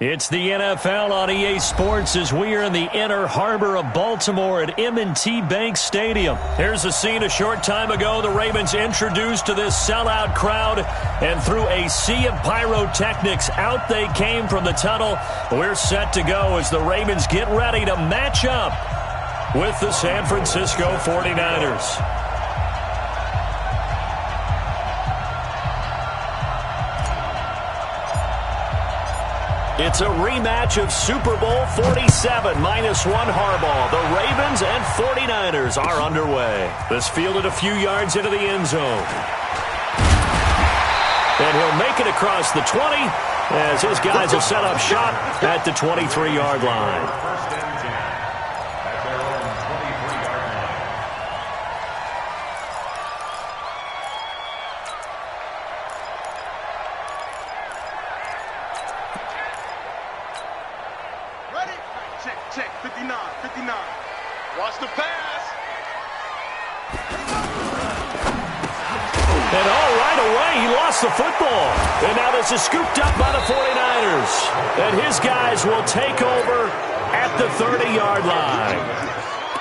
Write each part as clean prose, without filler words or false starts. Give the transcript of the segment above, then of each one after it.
It's the NFL on EA Sports as we are in the inner harbor of Baltimore at M&T Bank Stadium. Here's a scene a short time ago. The Ravens introduced to this sellout crowd, and through a sea of pyrotechnics, out they came from the tunnel. We're set to go as the Ravens get ready to match up with the San Francisco 49ers. It's a rematch of Super Bowl 47, -1 Harbaugh. The Ravens and 49ers are underway. This fielded a few yards into the end zone. And he'll make it across the 20 as his guys have set up shop at the 23-yard line. Check, 59. Watch the pass. And right away, he lost the football. And now this is scooped up by the 49ers. And his guys will take over at the 30-yard line.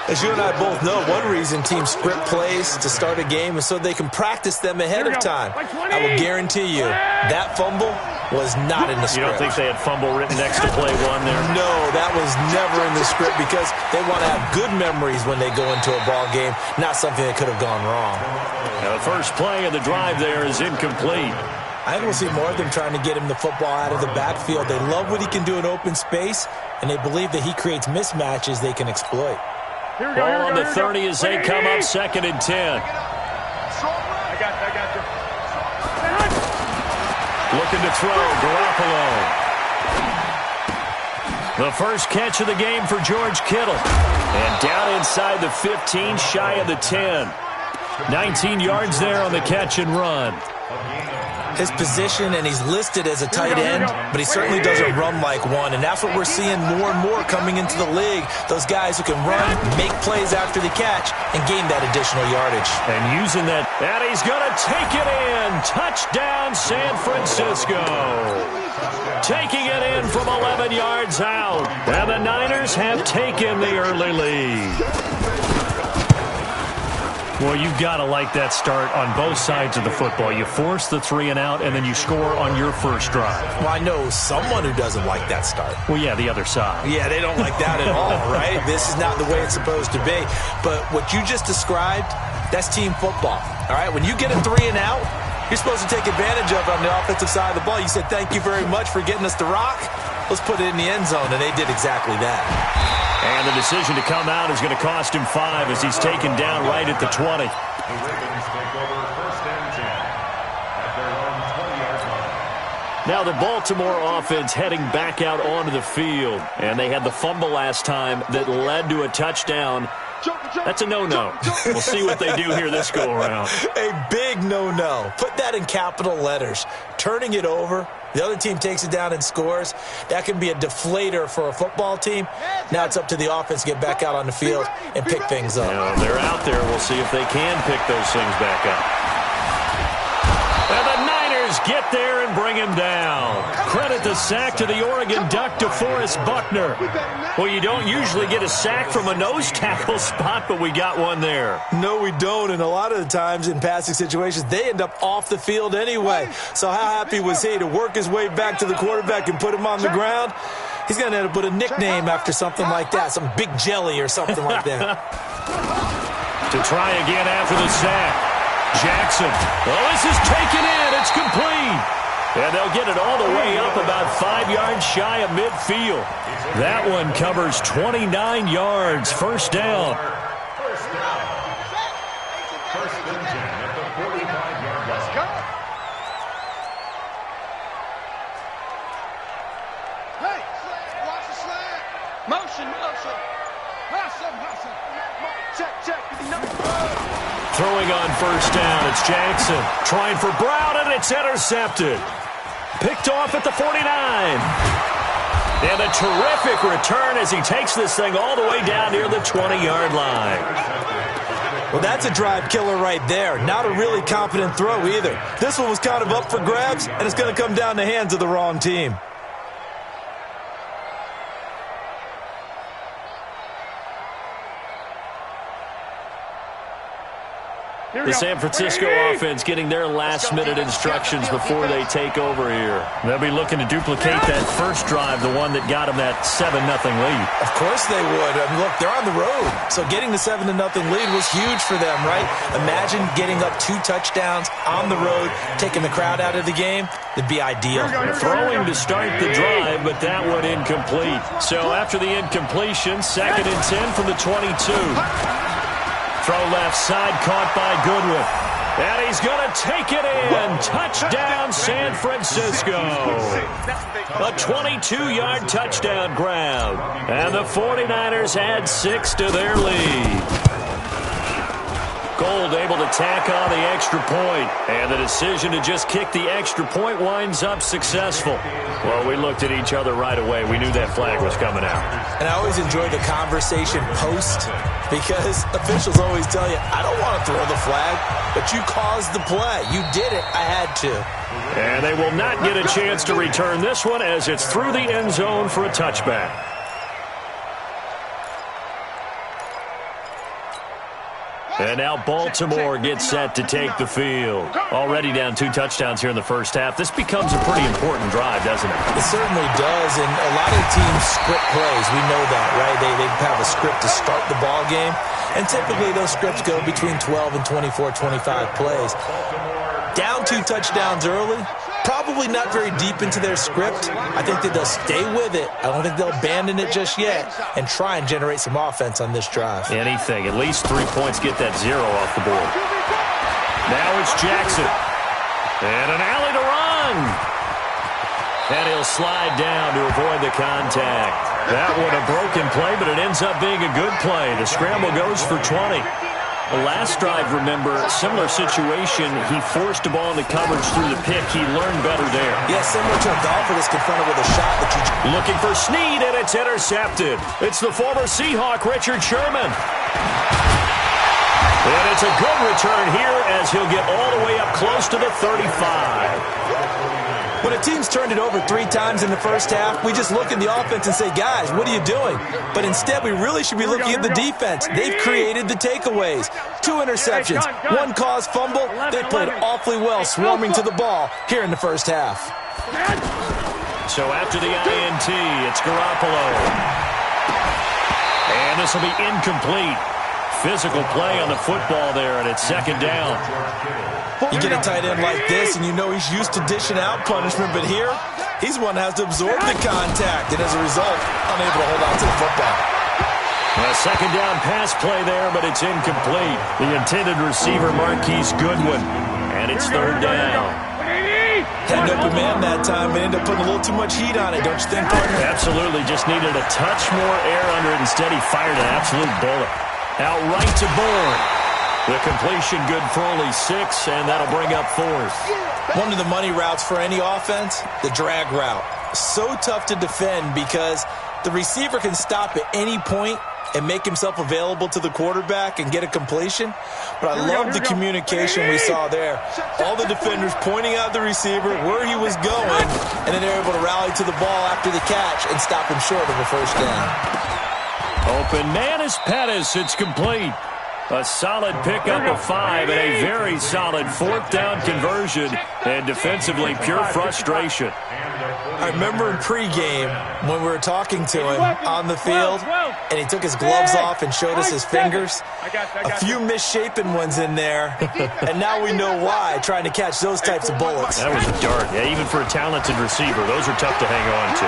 As you and I both know, one reason teams script plays to start a game is so they can practice them ahead of time. I will guarantee you that fumble was not in the script. You don't think they had fumble written next to play one there? No, that was never in the script because they want to have good memories when they go into a ball game, not something that could have gone wrong. Now the first play of the drive there is incomplete. I think we'll see more of them trying to get him the football out of the backfield. They love what he can do in open space, and they believe that he creates mismatches they can exploit. Ball on the 30 as they come up 2nd and 10. I got you. Looking to throw, Garoppolo. The first catch of the game for George Kittle. And down inside the 15, shy of the 10. 19 yards there on the catch and run. His position, and he's listed as a tight end, but he certainly doesn't run like one, and that's what we're seeing more and more coming into the league. Those guys who can run, make plays after the catch, and gain that additional yardage. And using that, and he's going to take it in. Touchdown, San Francisco. Taking it in from 11 yards out. And the Niners have taken the early lead. Well, you've got to like that start on both sides of the football. You force the 3 and out, and then you score on your first drive. Well, I know someone who doesn't like that start. Well, yeah, the other side. Yeah, they don't like that at all, right? This is not the way it's supposed to be. But what you just described, that's team football, all right? When you get a 3 and out, you're supposed to take advantage of it on the offensive side of the ball. You said, thank you very much for getting us the rock. Let's put it in the end zone, and they did exactly that. And the decision to come out is going to cost him 5 as he's taken down right at the 20. Now the Baltimore offense heading back out onto the field. And they had the fumble last time that led to a touchdown. That's a no-no. We'll see what they do here this go-around. A big no-no. Put that in capital letters. Turning it over, the other team takes it down and scores. That can be a deflator for a football team. Now it's up to the offense to get back out on the field and pick things up. Now, they're out there. We'll see if they can pick those things back up. And the Niners get there and bring him down. Credit the sack to the Oregon Duck, DeForest Buckner. Well, you don't usually get a sack from a nose tackle spot, but we got one there. No, we don't, and a lot of the times in passing situations, they end up off the field anyway. So how happy was he to work his way back to the quarterback and put him on the ground? He's going to end up with a nickname after something like that, some Big Jelly or something like that. To try again after the sack. Jackson. Well, this is taken in. It's complete. And they'll get it all the way up about 5 yards shy of midfield. That one covers 29 yards. First down. First and 10 at the 45-yard line. Let's go. Hey, watch the slant. Motion. Hustle. Check. Throwing on first down, it's Jackson. Trying for Brown, and it's intercepted. Picked off at the 49. And a terrific return as he takes this thing all the way down near the 20-yard line. Well, that's a drive killer right there. Not a really confident throw either. This one was kind of up for grabs, and it's going to come down the hands of the wrong team. The San Francisco offense getting their last-minute instructions before they take over here. They'll be looking to duplicate that first drive, the one that got them that 7-0 lead. Of course they would. I mean, look, they're on the road. So getting the 7-0 lead was huge for them, right? Imagine getting up 2 touchdowns on the road, taking the crowd out of the game. It'd be ideal. Throwing to start the drive, but that one incomplete. So after the incompletion, 2nd and 10 from the 22. Throw left side, caught by Goodwin. And he's going to take it in. Touchdown, San Francisco. A 22-yard touchdown grab. And the 49ers add 6 to their lead. Gold able to tack on the extra point. And the decision to just kick the extra point winds up successful. Well, we looked at each other right away. We knew that flag was coming out. And I always enjoy the conversation post, because officials always tell you, I don't want to throw the flag, but you caused the play. You did it. I had to. And they will not get a chance to return this one as it's through the end zone for a touchback. And now Baltimore gets set to take the field. Already down 2 touchdowns here in the first half. This becomes a pretty important drive, doesn't it? It certainly does, and a lot of teams script plays. We know that, right? They have a script to start the ball game, and typically those scripts go between 12 and 24, 25 plays. Down 2 touchdowns early, probably not very deep into their script. I think that they'll stay with it. I don't think they'll abandon it just yet and try and generate some offense on this drive. Anything. At least 3 points, get that 0 off the board. Now it's Jackson. And an alley to run. And he'll slide down to avoid the contact. That one a broken play, but it ends up being a good play. The scramble goes for 20. The last drive, remember, similar situation. He forced the ball into coverage through the pick. He learned better there. Yeah, similar to a golfer that's confronted with a shot that you... Looking for Snead, and it's intercepted. It's the former Seahawk, Richard Sherman. And it's a good return here as he'll get all the way up close to the 35. When a team's turned it over 3 times in the first half, we just look at the offense and say, guys, what are you doing? But instead, we really should be looking at the defense. They've created the takeaways. 2 interceptions, 1 caused fumble. They played awfully well swarming to the ball here in the first half. So after the INT, it's Garoppolo. And this will be incomplete. Physical play on the football there, and it's 2nd down. You get a tight end like this, and you know he's used to dishing out punishment, but here, he's one that has to absorb the contact, and as a result, unable to hold on to the football. A 2nd down pass play there, but it's incomplete. The intended receiver, Marquise Goodwin, and it's 3rd down. Had an open man that time, but ended up putting a little too much heat on it, don't you think, partner? Absolutely, just needed a touch more air under it. Instead, he fired an absolute bullet. Out right to Bourne. The completion good for only 6, and that'll bring up 4th. One of the money routes for any offense, the drag route. So tough to defend because the receiver can stop at any point and make himself available to the quarterback and get a completion. But I love the communication we saw there. All the defenders pointing out the receiver, where he was going, and then they're able to rally to the ball after the catch and stop him short of a first down. Open man is Pettis. It's complete. A solid pickup of 5 and a very solid 4th down conversion. And defensively, pure frustration. I remember in pregame when we were talking to him on the field, and he took his gloves off and showed us his fingers. A few misshapen ones in there, and now we know why, trying to catch those types of bullets. That was a dart. Yeah, even for a talented receiver, those are tough to hang on to.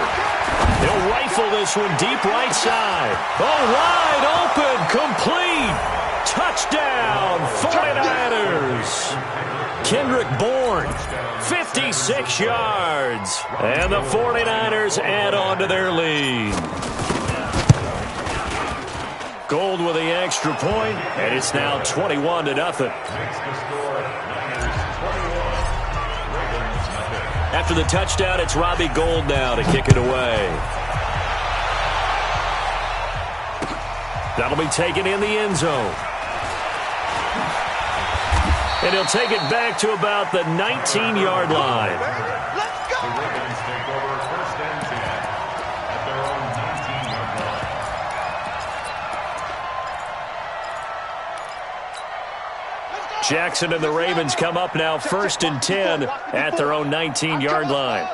He'll rifle this one deep right side. Oh, wide open, complete. Touchdown, 49ers. Kendrick Bourne, 56 yards. And the 49ers add on to their lead. Gold with the extra point, and it's now 21-0. After the touchdown, it's Robbie Gould now to kick it away. That'll be taken in the end zone. And he'll take it back to about the 19-yard line. Let's go! The Ravens take over 1st and 10 at their own 19-yard line. Jackson and the Ravens come up now 1st and 10 at their own 19-yard line.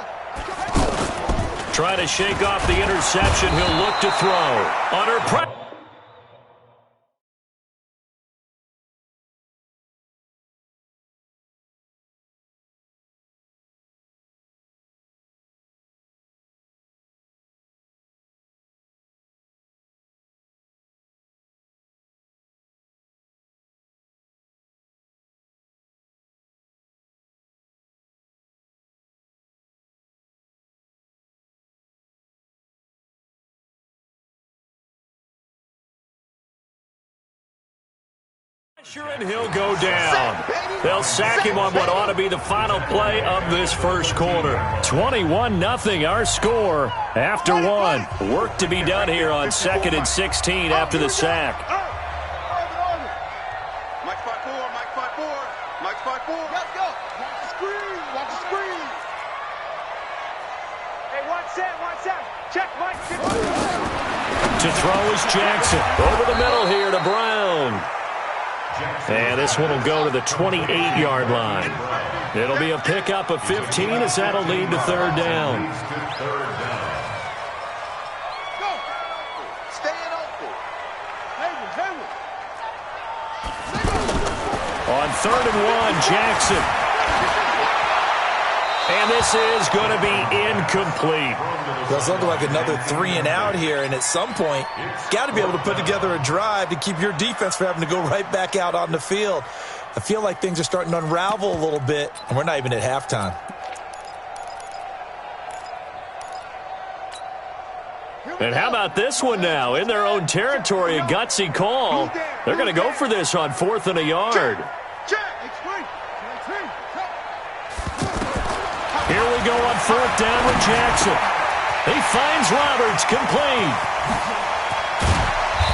Trying to shake off the interception. He'll look to throw. Under pressure. And he'll go down. They'll sack him on what ought to be the final play of this first quarter. 21-0 our score after one. Work to be done here on 2nd and 16 after the sack. Mike 5-4, Mike 5-4, Mike 5-4. Let's go. Watch the screen, watch the screen. Hey, watch that. Check, Mike. To throw is Jackson. Over the middle here to Brown. And this one will go to the 28-yard line. It'll be a pickup of 15 as that'll lead to 3rd down. Go. Stay in open. On 3rd and 1, Jackson. And this is going to be incomplete. It's looking like another 3 and out here, and at some point, got to be able to put together a drive to keep your defense from having to go right back out on the field. I feel like things are starting to unravel a little bit, and we're not even at halftime. And how about this one now? In their own territory, a gutsy call. They're going to go for this on 4th and a yard. Here we go on 4th down with Jackson. He finds Roberts, complete.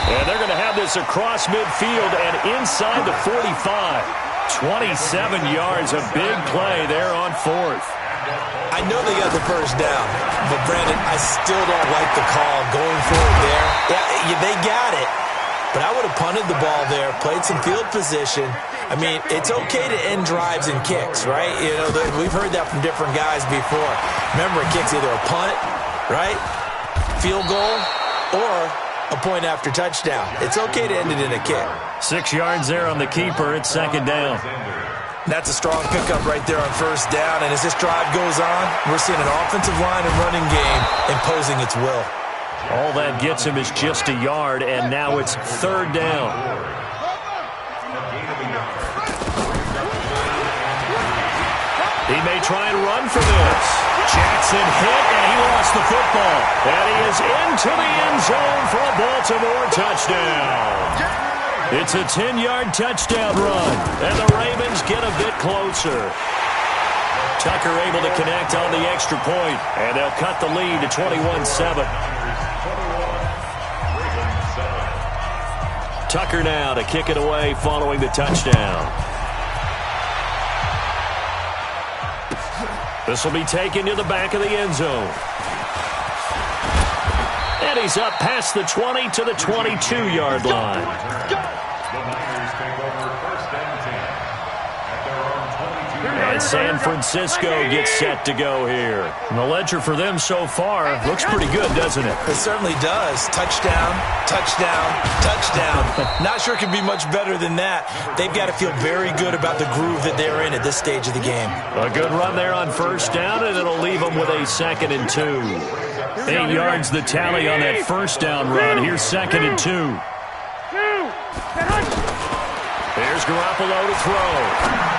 And they're going to have this across midfield and inside the 45. 27 yards, a big play there on 4th. I know they got the first down, but Brandon, I still don't like the call going for it there. Yeah, they got it, but I would have punted the ball there, played some field position. I mean, it's okay to end drives and kicks, right? You know, we've heard that from different guys before. Remember, a kick's either a punt, right, field goal, or a point after touchdown. It's okay to end it in a kick. 6 yards there on the keeper. It's 2nd down. That's a strong pickup right there on 1st down. And as this drive goes on, we're seeing an offensive line and running game imposing its will. All that gets him is just a yard, and now it's 3rd down. He may try and run for this. Jackson hit, and he lost the football. And he is into the end zone for a Baltimore touchdown. It's a 10-yard touchdown run, and the Ravens get a bit closer. Tucker able to connect on the extra point, and they'll cut the lead to 21-7. Tucker now to kick it away following the touchdown. This will be taken to the back of the end zone. And he's up past the 20 to the 22-yard line. And San Francisco gets set to go here. And the ledger for them so far looks pretty good, doesn't it? It certainly does. Touchdown, touchdown, touchdown. Not sure it could be much better than that. They've got to feel very good about the groove that they're in at this stage of the game. A good run there on 1st down, and it'll leave them with a 2nd and 2. 8 yards the tally on that 1st down run. Here's 2nd and 2. Here's Garoppolo to throw.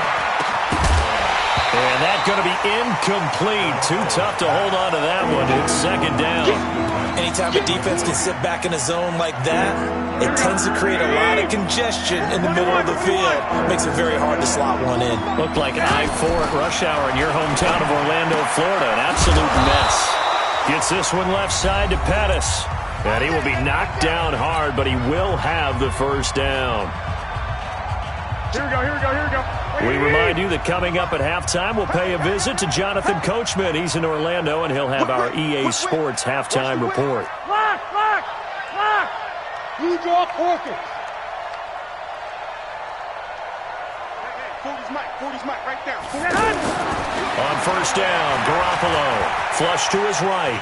And that's going to be incomplete. Too tough to hold on to that one. It's 2nd down. Anytime a defense can sit back in a zone like that, it tends to create a lot of congestion in the middle of the field. Makes it very hard to slot one in. Looked like I-4 at rush hour in your hometown of Orlando, Florida. An absolute mess. Gets this one left side to Pettis. And he will be knocked down hard, but he will have the 1st down. Here we go, here we go, here we go. We remind you that coming up at halftime, we'll pay a visit to Jonathan Coachman. He's in Orlando, and he'll have our EA Sports halftime report. Lock! You drop Hawkins. 40's Mike right there. On first down, Garoppolo. Flush to his right.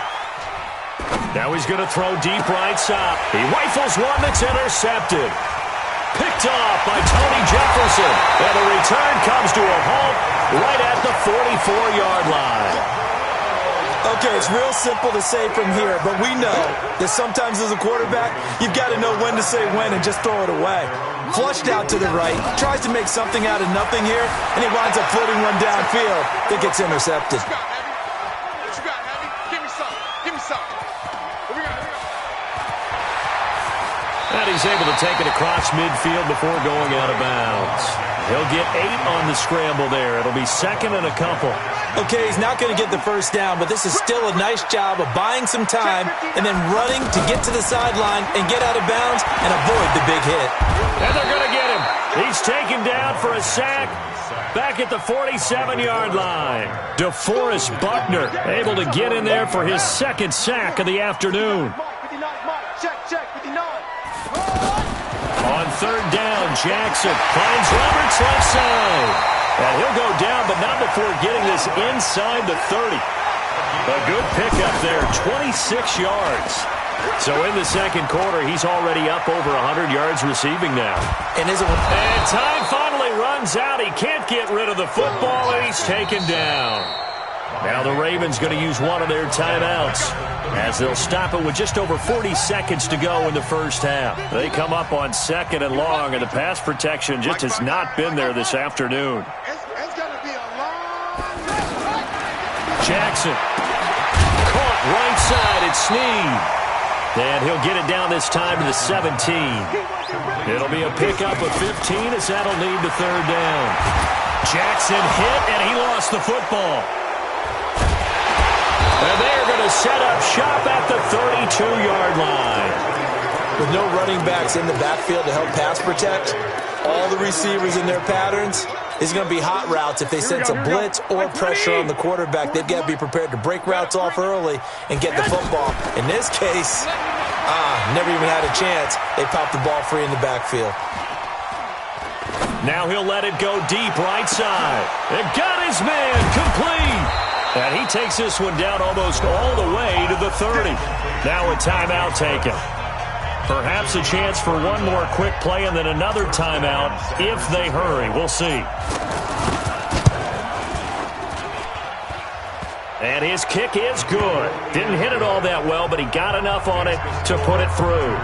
Now he's going to throw deep right side. He rifles one that's intercepted. Picked off by Tony Jefferson. And the return comes to a halt right at the 44-yard line. Okay, it's real simple to say from here, but we know that sometimes as a quarterback, you've got to know when to say when and just throw it away. Flushed out to the right, tries to make something out of nothing here, and he winds up floating one downfield that gets intercepted. What you got, Heavy? Give me some. Give me some. Here we go. And he's able to take it across midfield before going out of bounds. He'll get 8 on the scramble there. It'll be second and a couple. Okay, he's not going to get the first down, but this is still a nice job of buying some time and then running to get to the sideline and get out of bounds and avoid the big hit. And they're going to get him. He's taken down for a sack back at the 47-yard line. DeForest Buckner able to get in there for his second sack of the afternoon. Check, 59. On third down, Jackson finds Roberts left side. And he'll go down, but not before getting this inside the 30. A good pickup there, 26 yards. So in the second quarter, he's already up over 100 yards receiving now. And time finally runs out. He can't get rid of the football, and he's taken down. Now the Ravens going to use one of their timeouts as they'll stop it with just over 40 seconds to go in the first half. They come up on second and long, and the pass protection just has not been there this afternoon. It's going to be a long... Jackson caught right side at Snead. And he'll get it down this time to the 17. It'll be a pickup of 15 as that'll lead to third down. Jackson hit, and he lost the football. And they're going to set up shop at the 32-yard line. With no running backs in the backfield to help pass protect, all the receivers in their patterns is going to be hot routes. If they sense a blitz or pressure on the quarterback, they've got to be prepared to break routes off early and get the football. In this case, never even had a chance. They popped the ball free in the backfield. Now he'll let it go deep right side. And got his man complete. And he takes this one down almost all the way to the 30. Now a timeout taken. Perhaps a chance for one more quick play and then another timeout if they hurry. We'll see. And his kick is good. Didn't hit it all that well, but he got enough on it to put it through.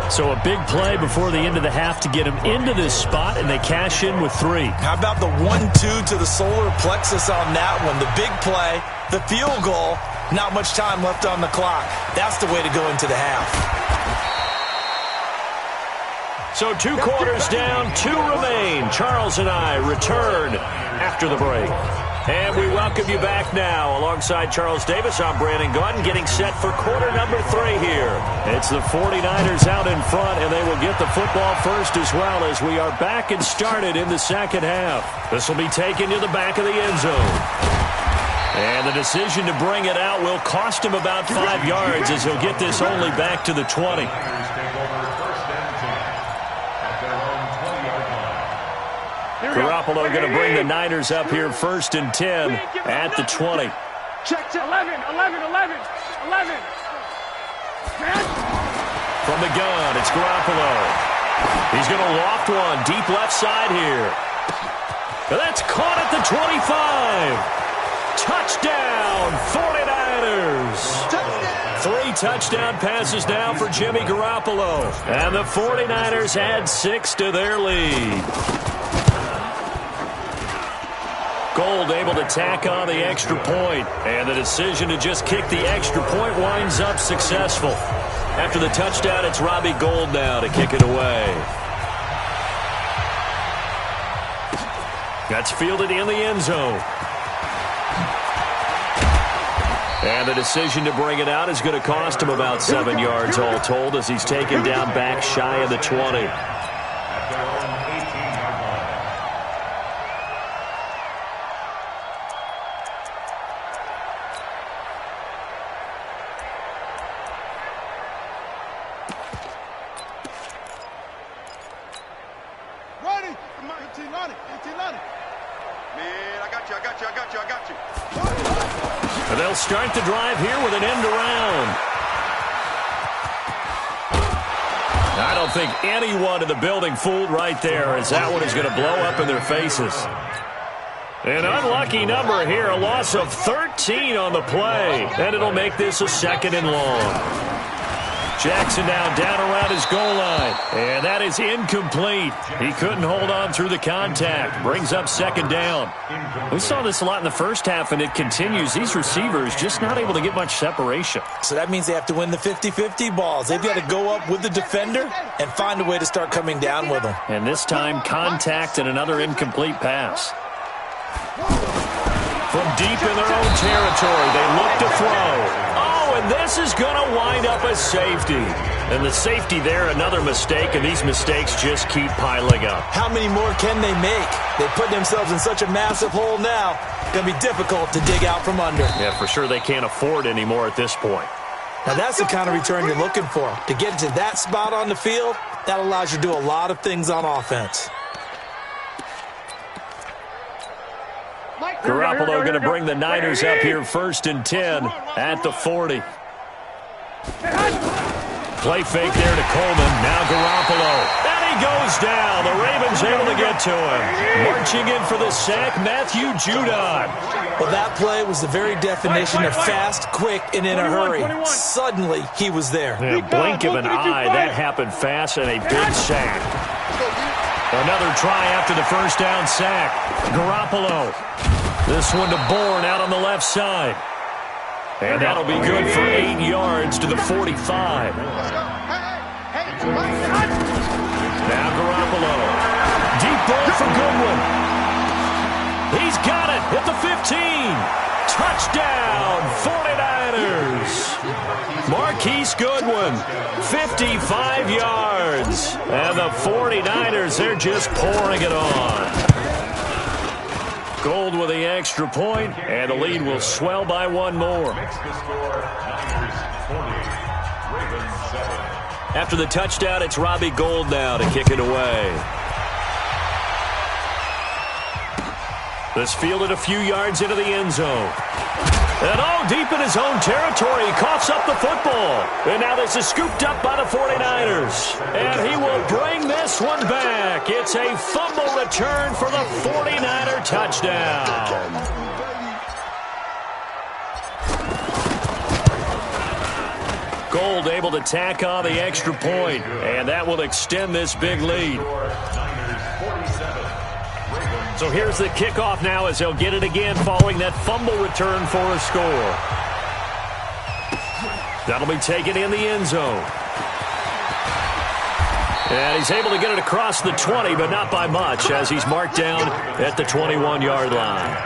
So a big play before the end of the half to get him into this spot, and they cash in with 3. How about the 1-2 to the solar plexus on that one? The big play, the field goal, not much time left on the clock. That's the way to go into the half. So 2 quarters down, 2 remain. Charles and I return after the break. And we welcome you back now. Alongside Charles Davis, I'm Brandon Gaudin, getting set for quarter number 3 here. It's the 49ers out in front, and they will get the football first as well as we are back and started in the second half. This will be taken to the back of the end zone. And the decision to bring it out will cost him about 5 yards as he'll get this only back to the 20. Garoppolo going to bring the Niners up here first and 10 at the 20. Check 11. From the gun, it's Garoppolo. He's going to loft one deep left side here. That's caught at the 25. Touchdown, 49ers. 3 touchdown passes now for Jimmy Garoppolo. And the 49ers add 6 to their lead. Gold able to tack on the extra point, and the decision to just kick the extra point winds up successful. After the touchdown, it's Robbie Gould now to kick it away. That's fielded in the end zone. And the decision to bring it out is going to cost him about 7 yards all told as he's taken down back shy of the 20. got you. And they'll start the drive here with an end around. I don't think anyone in the building fooled right there, as that one is going to blow up in their faces. An unlucky number here, a loss of 13 on the play, and it'll make this a 2nd and long. Jackson now down around his goal line, and that is incomplete. He couldn't hold on through the contact. Brings up 2nd down. We saw this a lot in the first half, and it continues. These receivers just not able to get much separation. So that means they have to win the 50-50 balls. They've got to go up with the defender and find a way to start coming down with them. And this time, contact and another incomplete pass. From deep in their own territory, they look to throw. Oh, and this is going to wind up a safety. And the safety there, another mistake, and these mistakes just keep piling up. How many more can they make? They put themselves in such a massive hole now. It's going to be difficult to dig out from under. Yeah, for sure they can't afford anymore at this point. Now, that's the kind of return you're looking for. To get to that spot on the field, that allows you to do a lot of things on offense. Garoppolo going to bring the Niners up here 1st and 10 at the 40. Play fake there to Coleman. Now Garoppolo. And he goes down. The Ravens able to get to him. Marching in for the sack, Matthew Judon. Well, that play was the very definition of fast, quick, and in a hurry. Suddenly, he was there. Yeah, blink of an eye. That happened fast and a big sack. Another try after the 1st down sack. Garoppolo. This one to Bourne out on the left side. And that'll be good for 8 yards to the 45. Now Garoppolo. Deep ball for Goodwin. He's got it at the 15. Touchdown, 49ers. Marquise Goodwin, 55 yards. And the 49ers, they're just pouring it on. Gold with the extra point, and the lead will swell by 1 more. After the touchdown, it's Robbie Gould now to kick it away. This fielded a few yards into the end zone. And all deep in his own territory, he coughs up the football. And now this is scooped up by the 49ers. And he will bring this one back. It's a fumble return for the 49er touchdown. Gold able to tack on the extra point, and that will extend this big lead. So here's the kickoff now as they'll get it again following that fumble return for a score. That'll be taken in the end zone. And he's able to get it across the 20, but not by much, as he's marked down at the 21-yard line.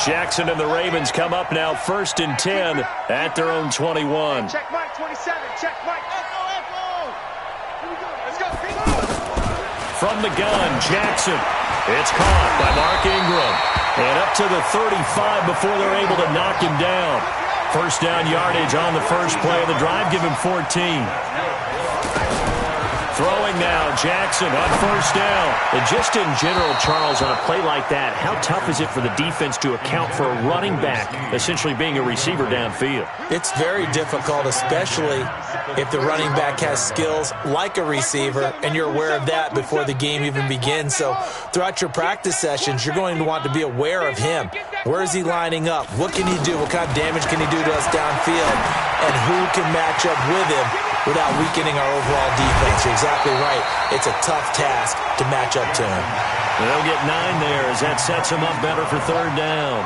Jackson and the Ravens come up now 1st and 10 at their own 21. Check Mike, 27. Check Mike. Let's go. From the gun, Jackson. It's caught by Mark Ingram. And up to the 35 before they're able to knock him down. 1st down yardage on the first play of the drive. Give him 14. Throwing now, Jackson on 1st down. And just in general, Charles, on a play like that, how tough is it for the defense to account for a running back essentially being a receiver downfield? It's very difficult, especially if the running back has skills like a receiver, and you're aware of that before the game even begins. So throughout your practice sessions, you're going to want to be aware of him. Where is he lining up? What can he do? What kind of damage can he do to us downfield? And who can match up with him without weakening our overall defense? You're exactly right. It's a tough task to match up to him. They'll get 9 there as that sets him up better for 3rd down.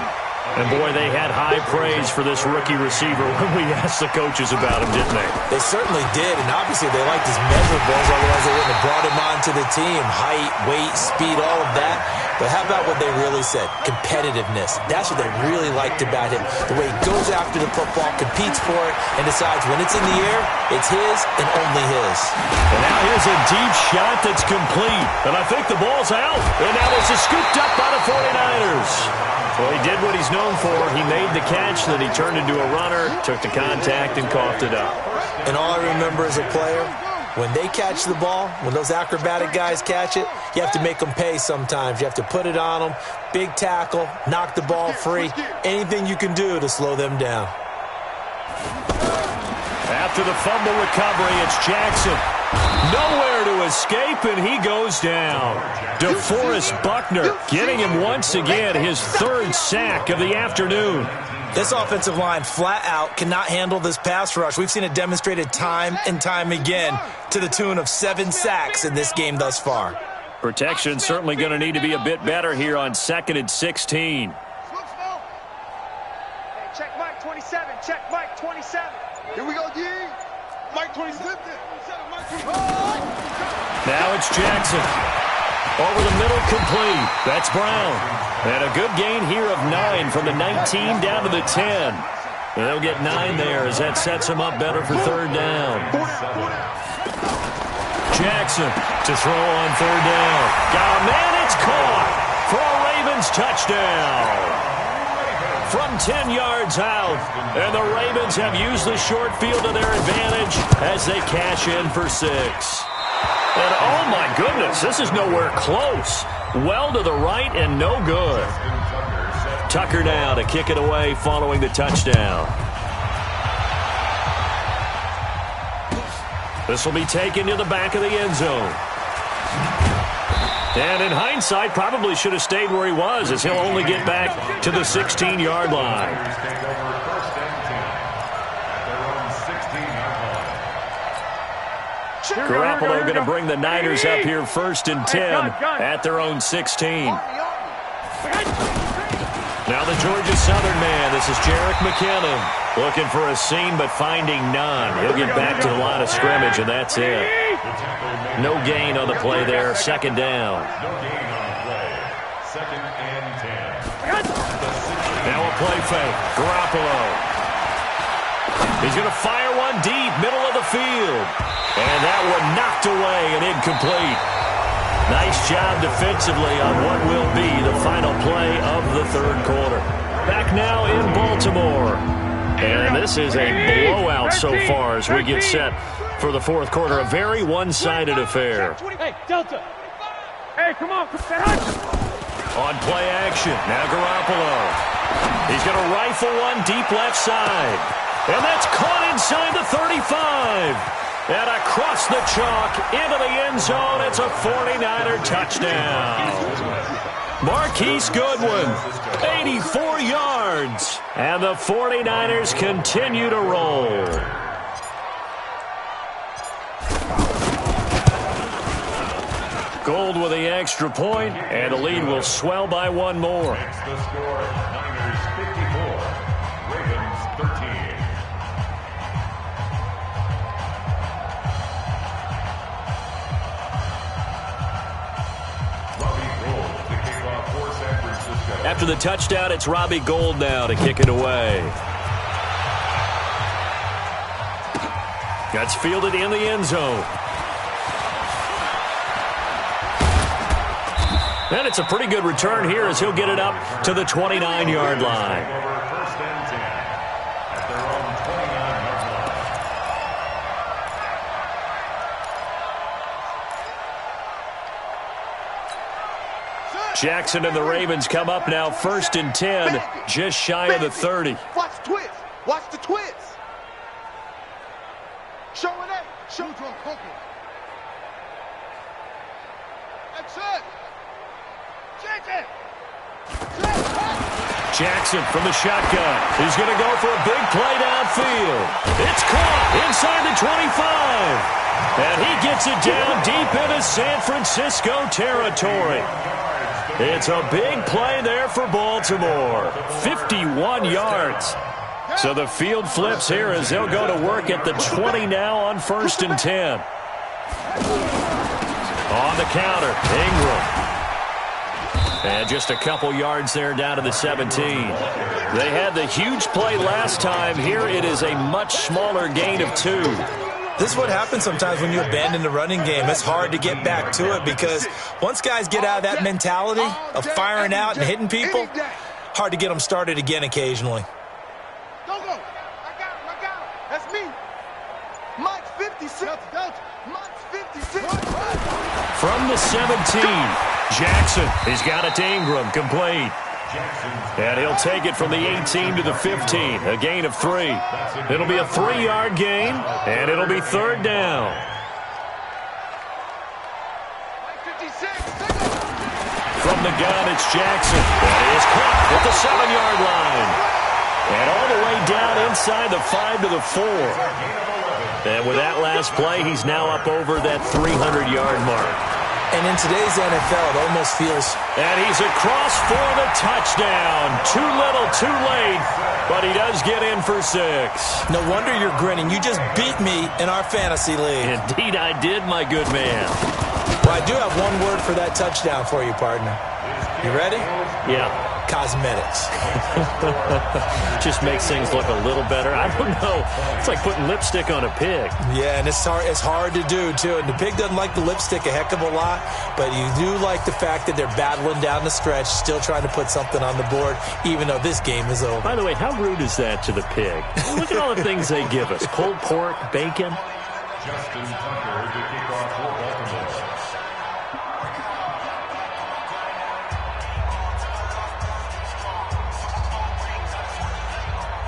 And, boy, they had high praise for this rookie receiver when we asked the coaches about him, didn't they? They certainly did, and obviously they liked his measurables, otherwise they wouldn't have brought him onto the team. Height, weight, speed, all of that. But how about what they really said? Competitiveness. That's what they really liked about him. The way he goes after the football, competes for it, and decides when it's in the air, it's his and only his. And now here's a deep shot that's complete. And I think the ball's out. And now this is scooped up by the 49ers. Well, he did what he's known for. He made the catch, then he turned into a runner, took the contact, and coughed it up. And all I remember as a player, When they catch the ball, when those acrobatic guys catch it, you have to make them pay sometimes. You have to put it on them, big tackle, knock the ball free, anything you can do to slow them down. After the fumble recovery, it's Jackson. Nowhere to escape, and he goes down. DeForest Buckner getting him once again his third sack of the afternoon. This offensive line flat out cannot handle this pass rush. We've seen it demonstrated time and time again to the tune of 7 sacks in this game thus far. Protection certainly going to need to be a bit better here on 2nd and 16. Hey, check Mike 27. Check Mike 27. Here we go, D. Mike 27. Now it's Jackson. Over the middle, complete. That's Brown. And a good gain here of 9 from the 19 down to the 10. They'll get 9 there as that sets them up better for third down. Jackson to throw on third down. Got a man, it's caught for a Ravens touchdown. From 10 yards out, and the Ravens have used the short field to their advantage as they cash in for 6. And oh my goodness, this is nowhere close. Well to the right and no good. Tucker now to kick it away following the touchdown. This will be taken to the back of the end zone. And in hindsight, probably should have stayed where he was, as he'll only get back to the 16-yard line. Garoppolo going to bring the Niners up here 1st and 10 at their own 16. Now the Georgia Southern man, this is Jerick McKinnon. Looking for a seam, but finding none. He'll get back to the line of scrimmage, and that's it. No gain on the play there. 2nd down. No gain on the play. 2nd and 10. Now a play fake. Garoppolo. He's going to fire one deep, middle of the field. And that one knocked away and incomplete. Nice job defensively on what will be the final play of the third quarter. Back now in Baltimore. And this is a blowout so far as we get set for the fourth quarter. A very one-sided affair. Hey, Delta. Hey, come on. On play action, now Garoppolo. He's going to rifle one deep left side. And that's caught inside the 35. And across the chalk into the end zone, it's a 49er touchdown. Marquise Goodwin, 84 yards. And the 49ers continue to roll. Gold with the extra point, and the lead will swell by 1 more. That's the score. Niners 54. Ravens 13. After the touchdown, it's Robbie Gould now to kick it away. That's fielded in the end zone. And it's a pretty good return here as he'll get it up to the 29-yard line. First and 10 at their own 29-yard line. Jackson and the Ravens come up now 1st and 10, just shy of the 30. Watch the twist. Watch the twist. Show it up. Show it. That's it. Jackson from the shotgun. He's going to go for a big play downfield. It's caught inside the 25. And he gets it down deep into San Francisco territory. It's a big play there for Baltimore. 51 yards. So the field flips here as they'll go to work at the 20 now on 1st and 10. On the counter, Ingram. And just a couple yards there down to the 17. They had the huge play last time. Here it is a much smaller gain of 2. This is what happens sometimes when you abandon the running game. It's hard to get back to it because once guys get out of that mentality of firing out and hitting people, hard to get them started again occasionally. Don't go. I got him. That's me. Mike 56. Delta. Mike From the 17, Jackson. He's got it to Ingram, complete. And he'll take it from the 18 to the 15, a gain of 3. It'll be a 3-yard gain, and it'll be third down. From the gun, it's Jackson. That is caught at the 7-yard line. And all the way down inside the 5 to the 4. And with that last play, he's now up over that 300-yard mark. And in today's NFL, it almost feels... And he's across for the touchdown. Too little, too late, but he does get in for 6. No wonder you're grinning. You just beat me in our fantasy league. Indeed I did, my good man. Well, I do have one word for that touchdown for you, partner. You ready? Yeah. Cosmetics. Just makes things look a little better. I don't know. It's like putting lipstick on a pig. Yeah, and it's hard to do, too. And the pig doesn't like the lipstick a heck of a lot, but you do like the fact that they're battling down the stretch, still trying to put something on the board, even though this game is over. By the way, how rude is that to the pig? Look at all the things they give us. Pulled pork, bacon. Justin Tucker to kick off for Baltimore.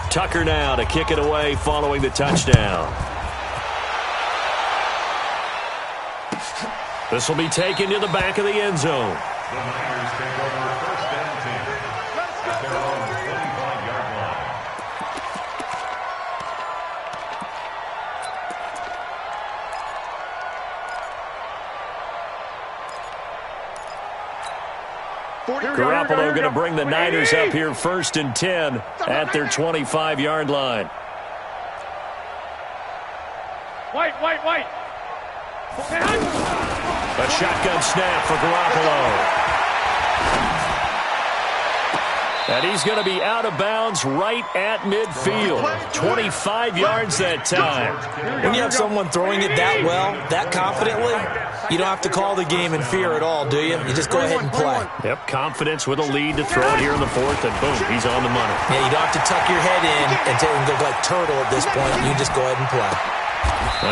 Tucker now to kick it away following the touchdown. This will be taken to the back of the end zone. The Niners take over first and 10 at their own 25-yard line. Garoppolo going to bring the Niners up here first and 10 at their 25-yard line. White. A shotgun snap for Garoppolo. And he's going to be out of bounds right at midfield. 25 yards that time. When you have someone throwing it that well, that confidently, you don't have to call the game in fear at all, do you? You just go ahead and play. Yep, confidence with a lead to throw it here in the 4th, and boom, he's on the money. Yeah, you don't have to tuck your head in and go like turtle at this point. You just go ahead and play.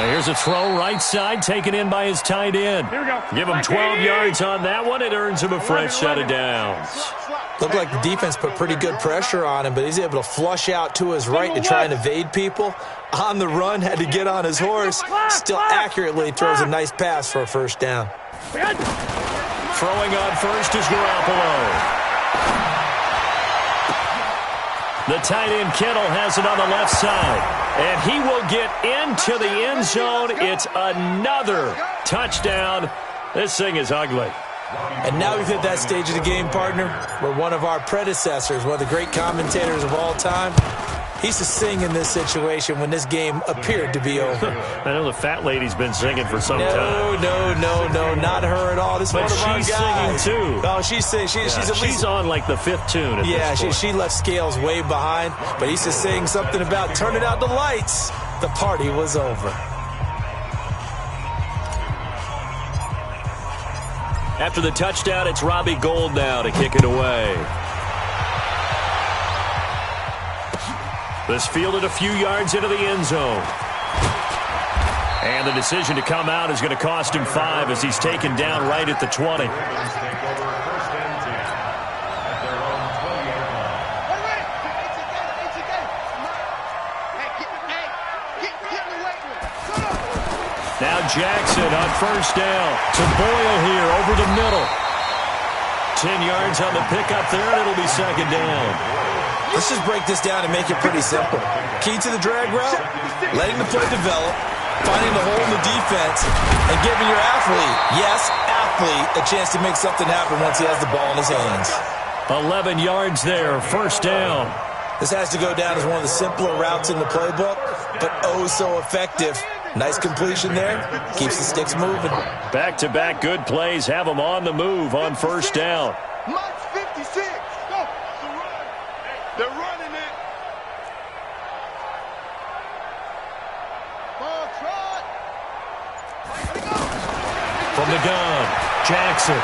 Here's a throw right side, taken in by his tight end. Give him 12 yards on that one. It earns him a fresh set of downs. Looked like the defense put pretty good pressure on him, but he's able to flush out to his right to try and evade people. On the run, had to get on his horse. Still accurately throws a nice pass for a first down. Throwing on first is Garoppolo. The tight end Kittle has it on the left side. And he will get into the end zone. It's another touchdown. This thing is ugly. And now we've hit that stage of the game, partner, where one of our predecessors, one of the great commentators of all time, he used to sing in this situation when this game appeared to be over. I know the fat lady's been singing for some time. No, not her at all. This is one of our guys. She's singing too. Oh, she's singing. She's on like the 5th tune. At this point. she left Scales way behind, but he used to sing something about turning out the lights. The party was over. After the touchdown, it's Robbie Gould now to kick it away. This fielded a few yards into the end zone. And the decision to come out is going to cost him 5 as he's taken down right at the 20. Now Jackson on first down to Boyle here over the middle. 10 yards on the pickup there, and it'll be second down. Let's just break this down and make it pretty simple. Key to the drag route, letting the play develop, finding the hole in the defense, and giving your athlete, a chance to make something happen once he has the ball in his hands. 11 yards there, first down. This has to go down as one of the simpler routes in the playbook, but oh so effective. Nice completion there. Keeps the sticks moving. Back-to-back good plays have them on the move on first down. March 56. Go. They're running it. Ball trot. Go. From the gun, Jackson.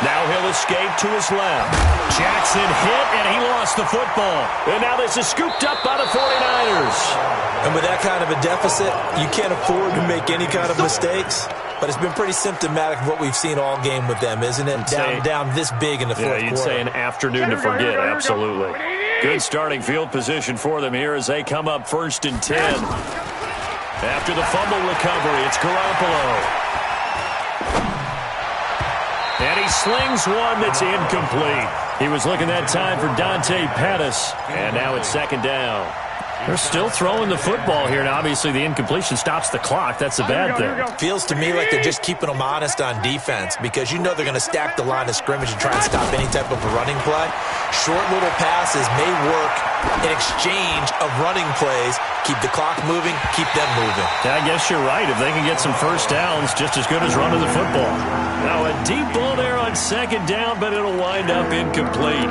Now he'll escape to his left. Jackson hit, and he lost the football. And now this is scooped up by the 49ers. And with that kind of a deficit, you can't afford to make any kind of mistakes. But it's been pretty symptomatic of what we've seen all game with them, isn't it? Down this big in the fourth quarter. Yeah, you'd say an afternoon to forget, absolutely. Good starting field position for them here as they come up 1st and 10. After the fumble recovery, it's Garoppolo. And he slings one that's incomplete. He was looking that time for Dante Pettis. And now it's 2nd down. They're still throwing the football here. Now, obviously, the incompletion stops the clock. That's a bad thing. Feels to me like they're just keeping them honest on defense because you know they're going to stack the line of scrimmage and try and stop any type of a running play. Short little passes may work in exchange of running plays. Keep the clock moving, keep them moving. Yeah, I guess you're right. If they can get some first downs, just as good as running the football. Now, a deep ball there on 2nd down, but it'll wind up incomplete.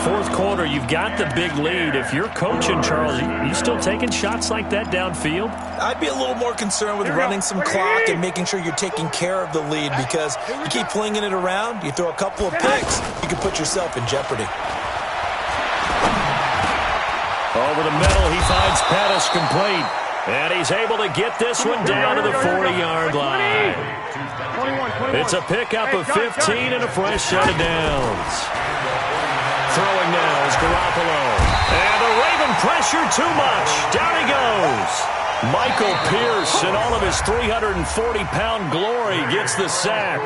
4th quarter, you've got the big lead. If you're coaching, Charles, you still taking shots like that downfield? I'd be a little more concerned with running some clock and making sure you're taking care of the lead because you keep flinging it around, you throw a couple of picks, you can put yourself in jeopardy. Over the middle, he finds Pettis complete. And he's able to get this one down to the 40-yard line. It's a pickup of 15 and a fresh set of downs. Throwing now is Garoppolo. And the Raven pressure too much. Down he goes. Michael Pierce, in all of his 340-pound glory, gets the sack.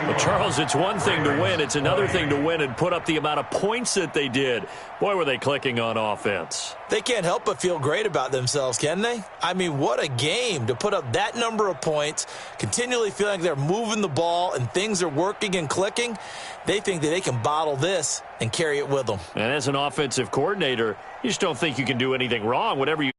Well, Charles, it's one thing to win. It's another thing to win and put up the amount of points that they did. Boy, were they clicking on offense. They can't help but feel great about themselves, can they? I mean, what a game to put up that number of points, continually feeling like they're moving the ball and things are working and clicking. They think that they can bottle this and carry it with them. And as an offensive coordinator, you just don't think you can do anything wrong. Whatever you